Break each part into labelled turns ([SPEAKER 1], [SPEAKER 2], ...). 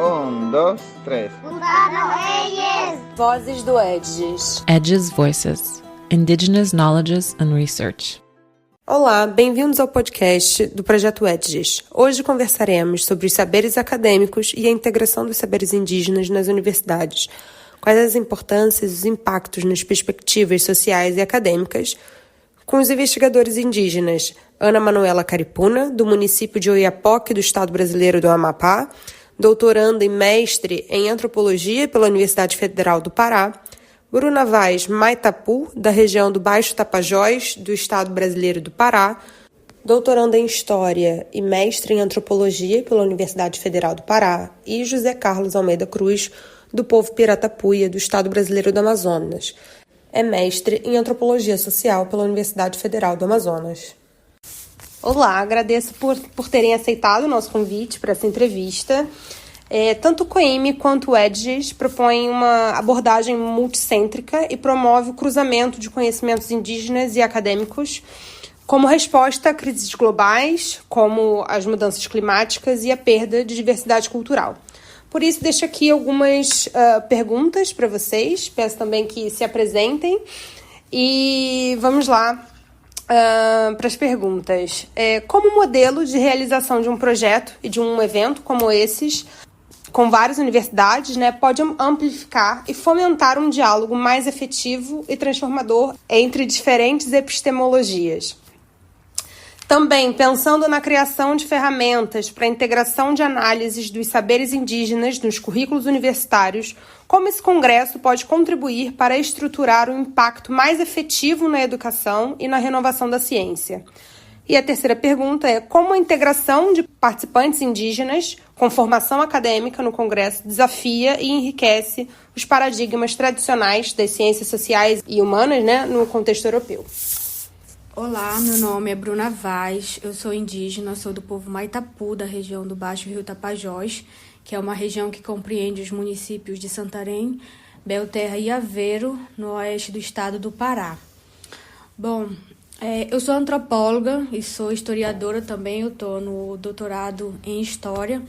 [SPEAKER 1] 2, 3.
[SPEAKER 2] Vozes do Edges.
[SPEAKER 3] Edges Voices. Indigenous Knowledges and Research.
[SPEAKER 2] Olá, bem-vindos ao podcast do Projeto Edges. Hoje conversaremos sobre os saberes acadêmicos e a integração dos saberes indígenas nas universidades. Quais as importâncias e os impactos nas perspectivas sociais e acadêmicas, com os investigadores indígenas Ana Manuela Caripuna, do município de Oiapoque, do estado brasileiro do Amapá, doutoranda e mestre em antropologia pela Universidade Federal do Pará, Bruna Vaz Maitapu, da região do Baixo Tapajós, do estado brasileiro do Pará, doutoranda em História e mestre em Antropologia pela Universidade Federal do Pará, e José Carlos Almeida Cruz, do povo Piratapuia, do estado brasileiro do Amazonas. É mestre em Antropologia Social pela Universidade Federal do Amazonas. Olá, agradeço por terem aceitado o nosso convite para essa entrevista. Tanto o COIME quanto o EDGES propõem uma abordagem multicêntrica e promove o cruzamento de conhecimentos indígenas e acadêmicos como resposta a crises globais, como as mudanças climáticas e a perda de diversidade cultural. Por isso, deixo aqui algumas perguntas para vocês. Peço também que se apresentem. E vamos lá para as perguntas. Como modelo de realização de um projeto e de um evento como esses, com várias universidades, pode amplificar e fomentar um diálogo mais efetivo e transformador entre diferentes epistemologias? Também, pensando na criação de ferramentas para a integração de análises dos saberes indígenas nos currículos universitários, como esse congresso pode contribuir para estruturar um impacto mais efetivo na educação e na renovação da ciência? E a terceira pergunta é como a integração de participantes indígenas com formação acadêmica no congresso desafia e enriquece os paradigmas tradicionais das ciências sociais e humanas, no contexto europeu.
[SPEAKER 4] Olá, meu nome é Bruna Vaz, eu sou indígena, sou do povo Maitapu, da região do Baixo Rio Tapajós, que é uma região que compreende os municípios de Santarém, Belterra e Aveiro, no oeste do estado do Pará. Bom, eu sou antropóloga e sou historiadora também, eu estou no doutorado em História,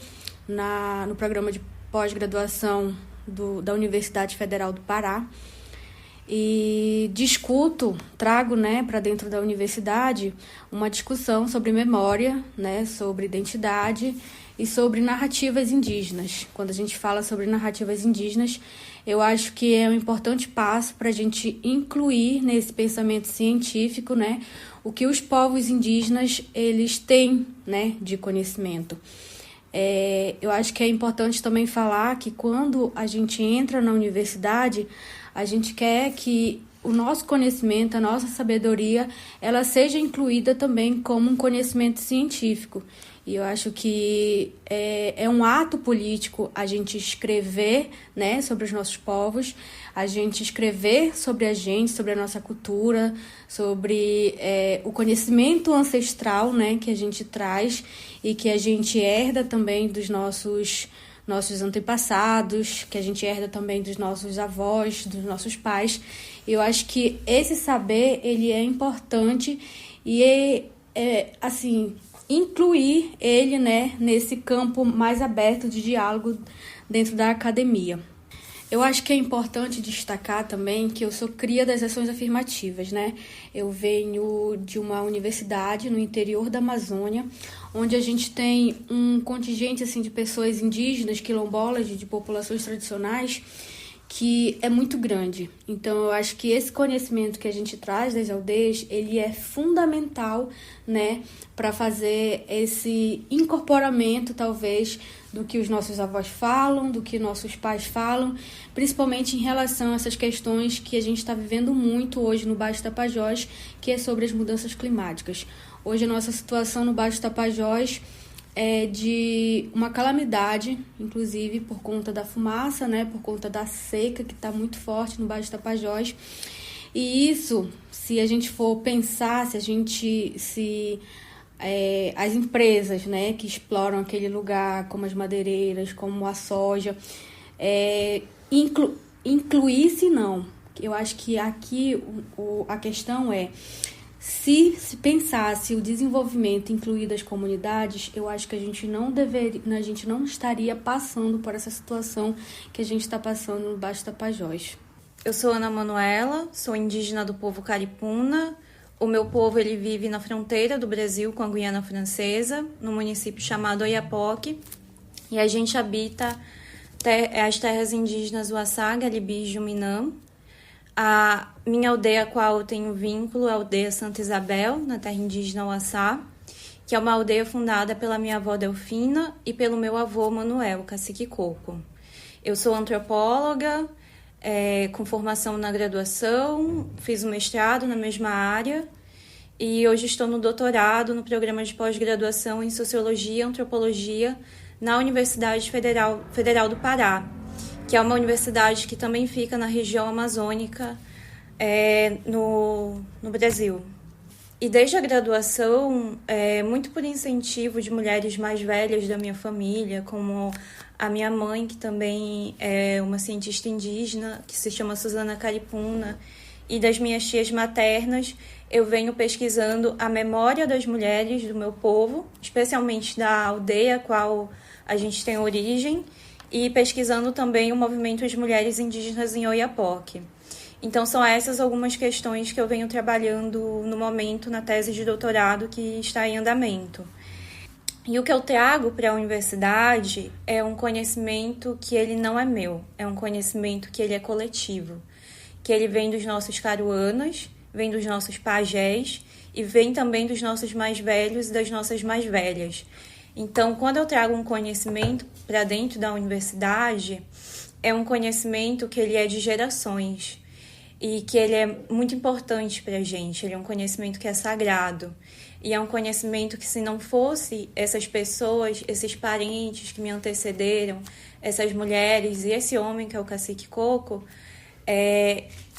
[SPEAKER 4] no programa de pós-graduação da Universidade Federal do Pará. E trago para dentro da universidade uma discussão sobre memória, sobre identidade e sobre narrativas indígenas. Quando a gente fala sobre narrativas indígenas, eu acho que é um importante passo para a gente incluir nesse pensamento científico o que os povos indígenas eles têm de conhecimento. Eu acho que é importante também falar que quando a gente entra na universidade, a gente quer que o nosso conhecimento, a nossa sabedoria, ela seja incluída também como um conhecimento científico. E eu acho que é um ato político a gente escrever sobre os nossos povos, a gente escrever sobre a gente, sobre a nossa cultura, sobre o conhecimento ancestral que a gente traz e que a gente herda também dos nossos antepassados, que a gente herda também dos nossos avós, dos nossos pais. Eu acho que esse saber, ele é importante e incluir ele nesse campo mais aberto de diálogo dentro da academia. Eu acho que é importante destacar também que eu sou cria das ações afirmativas, Eu venho de uma universidade no interior da Amazônia, onde a gente tem um contingente de pessoas indígenas, quilombolas, de populações tradicionais, que é muito grande. Então, eu acho que esse conhecimento que a gente traz das aldeias, ele é fundamental, para fazer esse incorporamento, talvez, do que os nossos avós falam, do que nossos pais falam, principalmente em relação a essas questões que a gente está vivendo muito hoje no Baixo Tapajós, que é sobre as mudanças climáticas. Hoje, a nossa situação no Baixo Tapajós é de uma calamidade, inclusive por conta da fumaça, por conta da seca que está muito forte no Baixo Tapajós. E isso, se a gente for pensar, as empresas que exploram aquele lugar, como as madeireiras, como a soja, incluir-se não. Eu acho que aqui a questão é Se pensasse o desenvolvimento incluído as comunidades, eu acho que a gente não estaria passando por essa situação que a gente está passando no Baixo Tapajós.
[SPEAKER 1] Eu sou Ana Manuela, sou indígena do povo Caripuna. O meu povo ele vive na fronteira do Brasil com a Guiana Francesa, no município chamado Oiapoque, e a gente habita as terras indígenas Uaçá, Galibi e Juminã. A minha aldeia a qual eu tenho vínculo é a aldeia Santa Isabel, na terra indígena Uaçá, que é uma aldeia fundada pela minha avó Delfina e pelo meu avô Manuel, cacique Coco. Eu sou antropóloga, com formação na graduação, fiz o mestrado na mesma área e hoje estou no doutorado no programa de pós-graduação em Sociologia e Antropologia na Universidade Federal do Pará, que é uma universidade que também fica na região amazônica, no Brasil. E desde a graduação, muito por incentivo de mulheres mais velhas da minha família, como a minha mãe, que também é uma cientista indígena, que se chama Suzana Caripuna, e das minhas tias maternas, eu venho pesquisando a memória das mulheres do meu povo, especialmente da aldeia a qual a gente tem origem, e pesquisando também o movimento de mulheres indígenas em Oiapoque. Então, são essas algumas questões que eu venho trabalhando no momento na tese de doutorado que está em andamento. E o que eu trago para a universidade é um conhecimento que ele não é meu, é um conhecimento que ele é coletivo, que ele vem dos nossos caruanas, vem dos nossos pajés e vem também dos nossos mais velhos e das nossas mais velhas. Então, quando eu trago um conhecimento para dentro da universidade, é um conhecimento que ele é de gerações e que ele é muito importante para a gente. Ele é um conhecimento que é sagrado e é um conhecimento que, se não fosse essas pessoas, esses parentes que me antecederam, essas mulheres e esse homem que é o cacique Coco,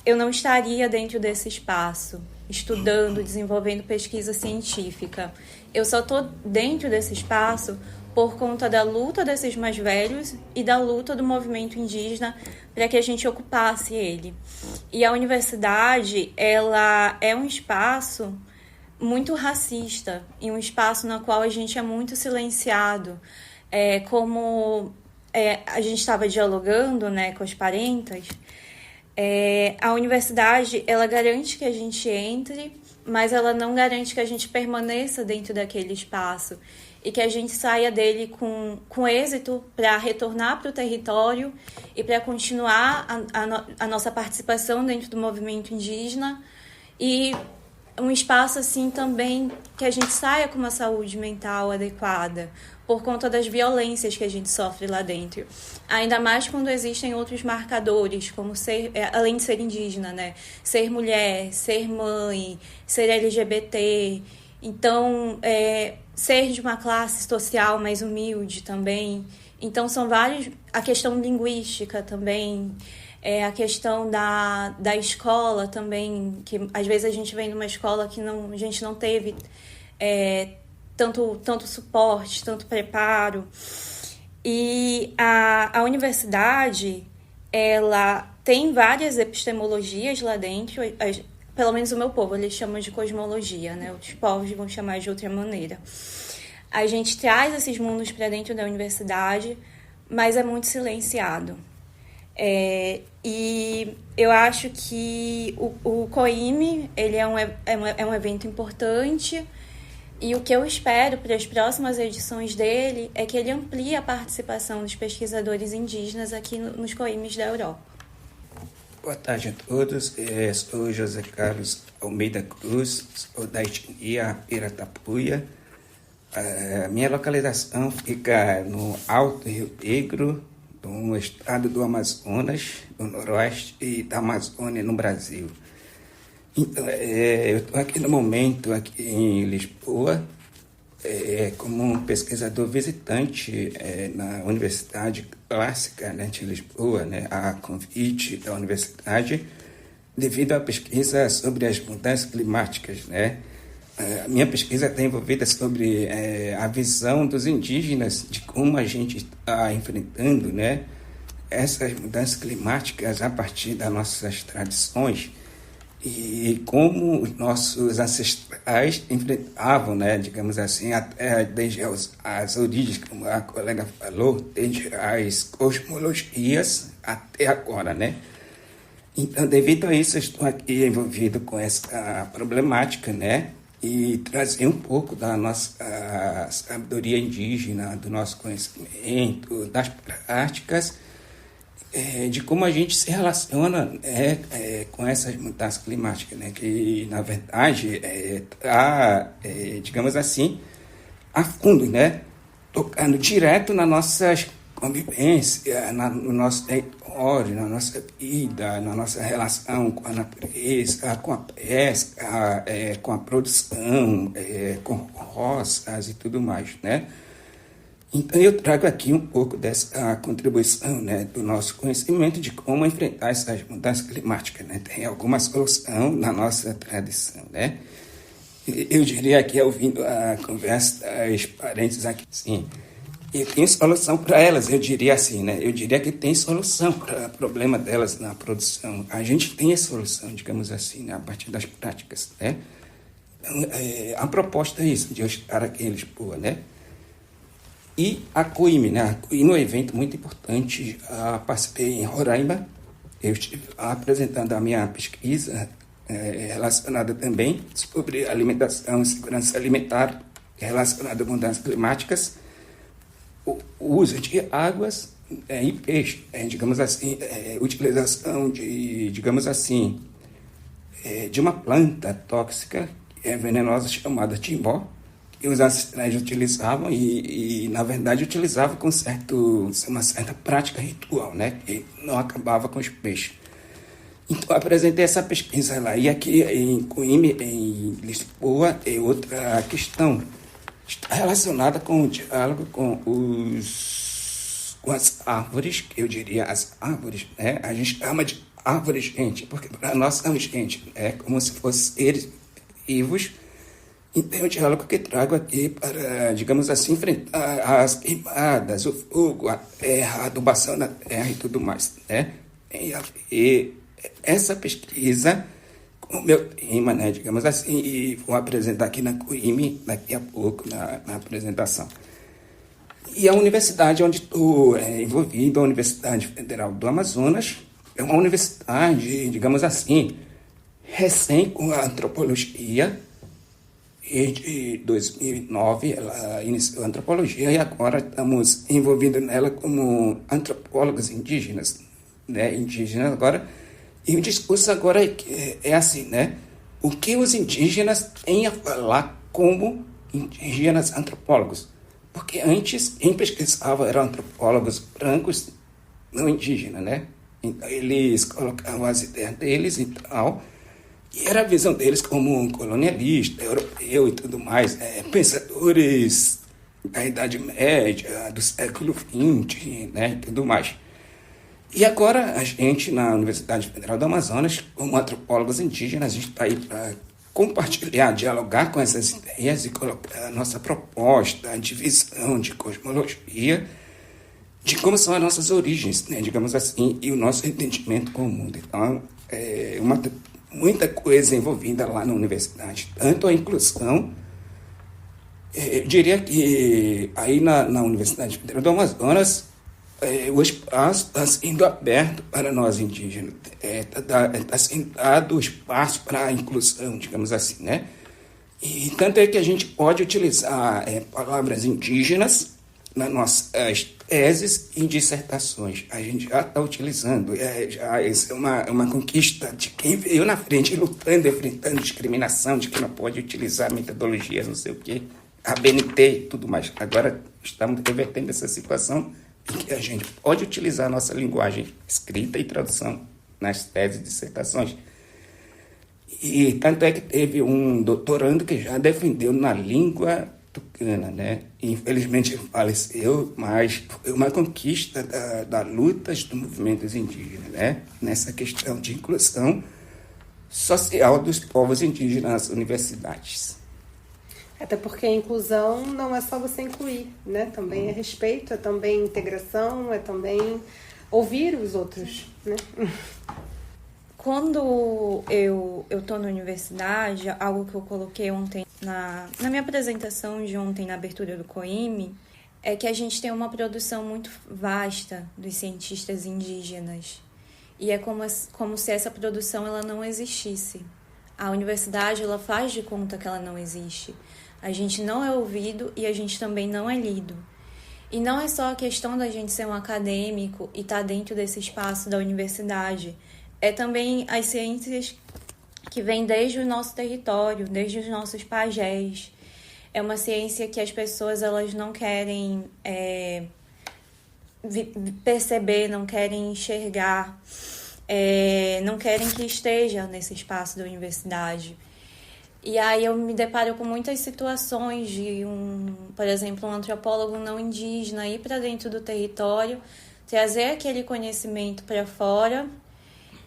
[SPEAKER 1] eu não estaria dentro desse espaço, estudando, desenvolvendo pesquisa científica. Eu só estou dentro desse espaço por conta da luta desses mais velhos e da luta do movimento indígena para que a gente ocupasse ele. E a universidade, ela é um espaço muito racista e um espaço no qual a gente é muito silenciado. Como a gente estava dialogando, né, com as parentas, a universidade, ela garante que a gente entre, mas ela não garante que a gente permaneça dentro daquele espaço e que a gente saia dele com êxito para retornar para o território e para continuar a nossa participação dentro do movimento indígena e um espaço assim também que a gente saia com uma saúde mental adequada por conta das violências que a gente sofre lá dentro. Ainda mais quando existem outros marcadores, como além de ser indígena, né? Ser mulher, ser mãe, ser LGBT. Então, ser de uma classe social mais humilde também. Então, são vários... A questão linguística também, a questão da escola também, que às vezes a gente vem de uma escola que a gente não teve tanto suporte, tanto preparo. E a universidade, ela tem várias epistemologias lá dentro, pelo menos o meu povo, eles chamam de cosmologia, né? Outros povos vão chamar de outra maneira. A gente traz esses mundos para dentro da universidade, mas é muito silenciado. E eu acho que o COIME, ele é um evento importante, e o que eu espero para as próximas edições dele é que ele amplie a participação dos pesquisadores indígenas aqui nos COIMEs da Europa.
[SPEAKER 5] Boa tarde a todos, sou José Carlos Almeida Cruz, sou da etnia Iratapuia. Minha localização fica no Alto Rio Negro, no estado do Amazonas, do Noroeste da Amazônia, no Brasil. Então, eu estou aqui no momento, aqui em Lisboa, como um pesquisador visitante na Universidade Clássica, né, de Lisboa, né, a convite da universidade, devido à pesquisa sobre as mudanças climáticas, né. A minha pesquisa está envolvida sobre a visão dos indígenas de como a gente está enfrentando, né, essas mudanças climáticas a partir das nossas tradições. e como os nossos ancestrais enfrentavam, né, digamos assim, até desde as origens, como a colega falou, desde as cosmologias até agora, né? Então, devido a isso, eu estou aqui envolvido com essa problemática, né? E trazer um pouco da nossa sabedoria indígena, do nosso conhecimento, das práticas, de como a gente se relaciona com essas mudanças climáticas, né? Que, na verdade, digamos assim, a fundo, né? Tocando direto na nossa convivência, no nosso território, na nossa vida, na nossa relação com a natureza, com a pesca, com a produção, com roças e tudo mais, né? Então, eu trago aqui um pouco dessa contribuição, né, do nosso conhecimento de como enfrentar essas mudanças climáticas, né? Tem alguma solução na nossa tradição, né? Eu diria aqui, ouvindo a conversa das parentes aqui, sim, e tem solução para elas, eu diria assim, né? Eu diria que tem solução para o problema delas na produção. A gente tem a solução, digamos assim, né, a partir das práticas, né? Então, a proposta é isso, de eu estar aqui em Lisboa, né? E a COIME, né? A COIME é um evento muito importante. Participei em Roraima. Eu estive lá apresentando a minha pesquisa relacionada também sobre alimentação e segurança alimentar, relacionada a mudanças climáticas, o uso de águas e peixe, digamos assim, utilização de, digamos assim, de uma planta tóxica que é venenosa chamada timbó, que os ancestrais utilizavam e, na verdade, utilizavam com uma certa prática ritual, né? Que não acabava com os peixes. Então, apresentei essa pesquisa lá. E aqui em Coimbra, em Lisboa, tem outra questão. Está relacionada com o diálogo com as árvores, que eu diria as árvores, né? A gente chama de árvores, gente, porque para nós são gente, é como se fossem seres vivos. Então, o diálogo que trago aqui para, digamos assim, enfrentar as queimadas, o fogo, a terra, a adubação da terra e tudo mais, né? E essa pesquisa, com o meu tema, né, digamos assim, e vou apresentar aqui na COIME daqui a pouco, na apresentação. E a universidade onde estou envolvido, a Universidade Federal do Amazonas, é uma universidade, digamos assim, recém com a antropologia. Desde 2009 ela iniciou a antropologia e agora estamos envolvidos nela como antropólogos indígenas, né? Indígenas agora. E o discurso agora é assim, né? O que os indígenas têm a falar como indígenas antropólogos? Porque antes quem pesquisava eram antropólogos brancos não indígenas, né? Então eles colocavam as ideias deles e tal. E era a visão deles como um colonialista, europeu e tudo mais, pensadores da Idade Média, do século XX, né, e tudo mais. E agora a gente, na Universidade Federal do Amazonas, como antropólogos indígenas, a gente está aí para compartilhar, dialogar com essas ideias e colocar a nossa proposta de visão, de cosmologia, de como são as nossas origens, né, digamos assim, e o nosso entendimento com o mundo. Então, muita coisa envolvida lá na universidade, tanto a inclusão, eu diria que aí na Universidade Federal do Amazonas, o espaço está sendo aberto para nós indígenas, está sendo dado o espaço para a inclusão, digamos assim, né? E tanto é que a gente pode utilizar palavras indígenas nas nossas teses e dissertações. A gente já está utilizando. Isso é uma conquista de quem veio na frente lutando, enfrentando discriminação, de que não pode utilizar metodologias, não sei o quê, a BNT e tudo mais. Agora estamos revertendo essa situação em que a gente pode utilizar a nossa linguagem escrita e tradução nas teses e dissertações. E tanto é que teve um doutorando que já defendeu na língua tucana, né? Infelizmente faleceu, mas foi uma conquista da luta dos movimentos indígenas, né? Nessa questão de inclusão social dos povos indígenas nas universidades.
[SPEAKER 2] Até porque a inclusão não é só você incluir, né? Também é respeito, é também integração, é também ouvir os outros, né?
[SPEAKER 1] Quando eu tô na universidade, algo que eu coloquei ontem na minha apresentação de ontem na abertura do COIME, é que a gente tem uma produção muito vasta dos cientistas indígenas. E é como se essa produção ela não existisse. A universidade ela faz de conta que ela não existe. A gente não é ouvido e a gente também não é lido. E não é só a questão da gente ser um acadêmico e estar dentro desse espaço da universidade. É também as ciências que vêm desde o nosso território, desde os nossos pajés. É uma ciência que as pessoas elas não querem perceber, não querem enxergar, não querem que esteja nesse espaço da universidade. E aí eu me deparo com muitas situações de, por exemplo, um antropólogo não indígena ir para dentro do território, trazer aquele conhecimento para fora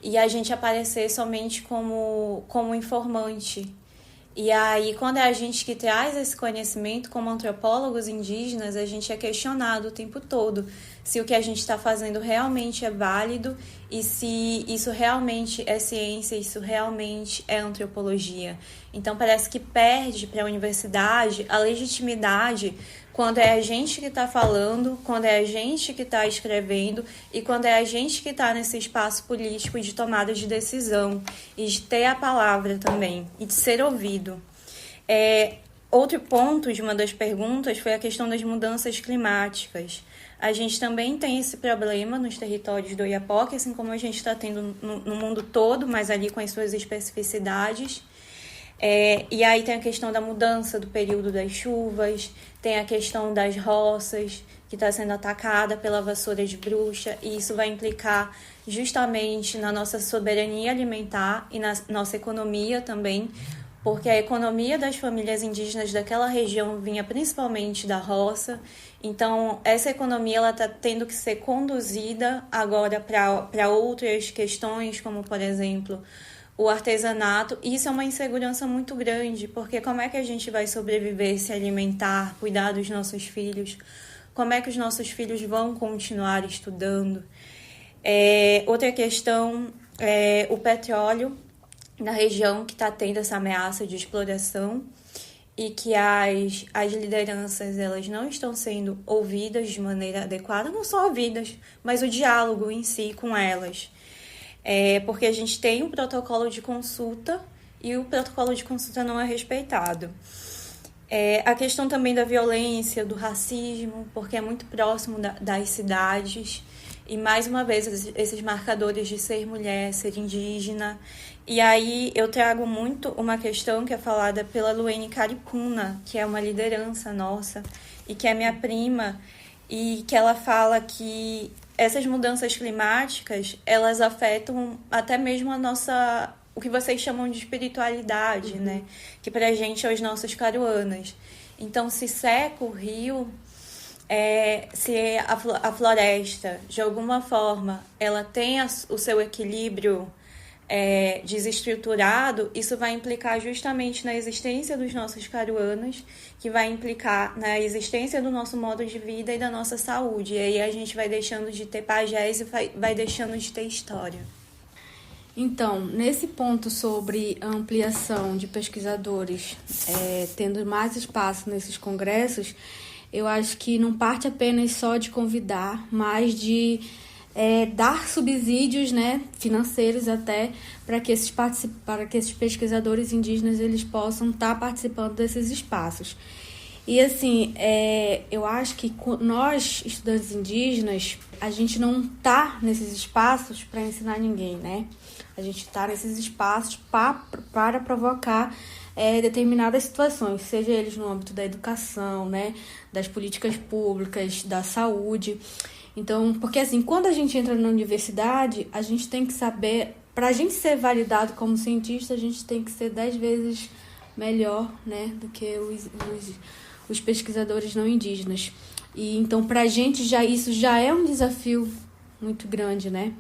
[SPEAKER 1] e a gente aparecer somente como informante. E aí, quando é a gente que traz esse conhecimento como antropólogos indígenas, a gente é questionado o tempo todo se o que a gente está fazendo realmente é válido e se isso realmente é ciência, isso realmente é antropologia. Então, parece que perde para a universidade a legitimidade quando é a gente que está falando, quando é a gente que está escrevendo e quando é a gente que está nesse espaço político de tomada de decisão e de ter a palavra também e de ser ouvido. Outro ponto de uma das perguntas foi a questão das mudanças climáticas. A gente também tem esse problema nos territórios do Oiapoque, assim como a gente está tendo no mundo todo, mas ali com as suas especificidades. E aí tem a questão da mudança do período das chuvas, tem a questão das roças, que está sendo atacada pela vassoura de bruxa, e isso vai implicar justamente na nossa soberania alimentar e na nossa economia também, porque a economia das famílias indígenas daquela região vinha principalmente da roça. Então, essa economia ela está tendo que ser conduzida agora para outras questões, como, por exemplo, o artesanato. Isso é uma insegurança muito grande, porque como é que a gente vai sobreviver, se alimentar, cuidar dos nossos filhos? Como é que os nossos filhos vão continuar estudando? Outra questão é o petróleo na região que está tendo essa ameaça de exploração e que as lideranças elas não estão sendo ouvidas de maneira adequada, não só ouvidas, mas o diálogo em si com elas. Porque a gente tem um protocolo de consulta e o protocolo de consulta não é respeitado. A questão também da violência, do racismo, porque é muito próximo das cidades. E, mais uma vez, esses marcadores de ser mulher, ser indígena. E aí eu trago muito uma questão que é falada pela Luene Caripuna, que é uma liderança nossa e que é minha prima, e que ela fala que essas mudanças climáticas, elas afetam até mesmo o que vocês chamam de espiritualidade, né? Que pra gente é os nossos caruanas. Então, se seca o rio, se a floresta, de alguma forma, ela tem o seu equilíbrio desestruturado, isso vai implicar justamente na existência dos nossos caruanas, que vai implicar na existência do nosso modo de vida e da nossa saúde. E aí a gente vai deixando de ter pajés e vai deixando de ter história.
[SPEAKER 4] Então, nesse ponto sobre a ampliação de pesquisadores, tendo mais espaço nesses congressos, eu acho que não parte apenas só de convidar, mas de dar subsídios, né, financeiros até para que esses pesquisadores indígenas eles possam estar participando desses espaços. E assim, eu acho que nós, estudantes indígenas, a gente não está nesses espaços para ensinar ninguém, né? A gente está nesses espaços para provocar determinadas situações, seja eles no âmbito da educação, né, das políticas públicas, da saúde. Então, porque assim, quando a gente entra na universidade, a gente tem que saber, para a gente ser validado como cientista, a gente tem que ser 10 vezes melhor, né, do que os pesquisadores não indígenas. E então, para a gente, isso já é um desafio muito grande, né?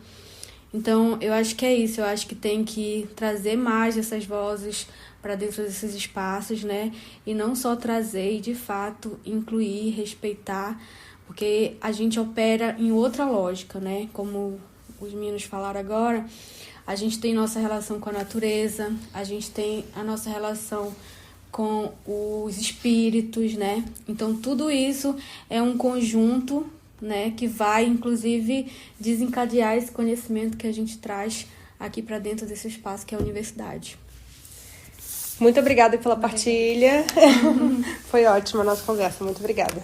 [SPEAKER 4] Então, eu acho que é isso, eu acho que tem que trazer mais essas vozes para dentro desses espaços, né? E não só trazer e, de fato, incluir, respeitar, porque a gente opera em outra lógica, né? Como os meninos falaram agora, A gente tem nossa relação com a natureza, a gente tem a nossa relação com os espíritos, né? Então, tudo isso é um conjunto, né, que vai, inclusive, desencadear esse conhecimento que a gente traz aqui para dentro desse espaço que é a universidade.
[SPEAKER 2] Muito obrigada pela partilha. Foi ótima a nossa conversa. Muito obrigada.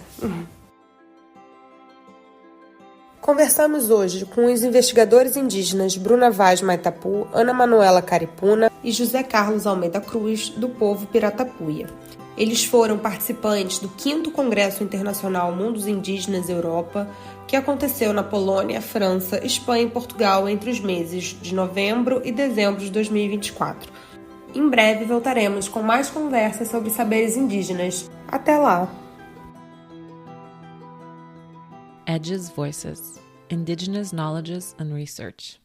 [SPEAKER 2] Conversamos hoje com os investigadores indígenas Bruna Vaz Maitapu, Ana Manuela Caripuna e José Carlos Almeida Cruz, do povo Piratapuia. Eles foram participantes do 5º Congresso Internacional Mundos Indígenas Europa, que aconteceu na Polônia, França, Espanha e Portugal entre os meses de novembro e dezembro de 2024. Em breve voltaremos com mais conversas sobre saberes indígenas. Até lá!
[SPEAKER 3] Edges Voices, Indigenous Knowledges and Research.